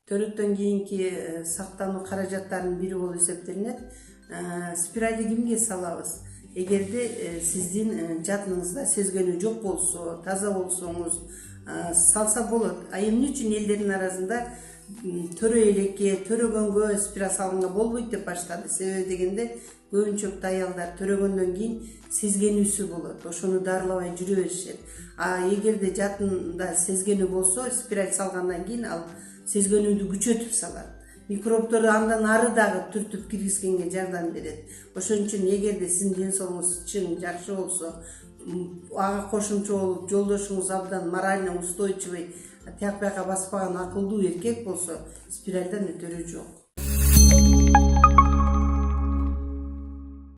Төрөктөн кийинки сактануу каражаттарынын бири болуп эсептелинет. Спиральди кимге салабыз? Эгерде сиздин жатыныңызда сезгенүү жок болсо, таза болсоңуз салса болот. А эмне үчүн элдердин арасында төрө элекке, төрөгөнгө спираль салганга болбойт деп баштады? Себеби дегенде көбүнчө аялдар төрөгөндөн кийин сезгенүүсү болот. Ошону дарылабай жүрө беришет. А эгерде жатында сезгенүү болсо, спираль салгандан кийин ал сезгенүүнү күчөтүп салат. Микробторду андан ары дагы түртүп киргизгенге жардам берет. Ошон үчүн эгерде сиздин ден соолугуңуз чың жакшы болсо, ага кошумча болуп жолдошуңуз абдан морально устойчивый, тияк бияка баспаган акылдуу эркек болсо, спиральдан өтөрү жок.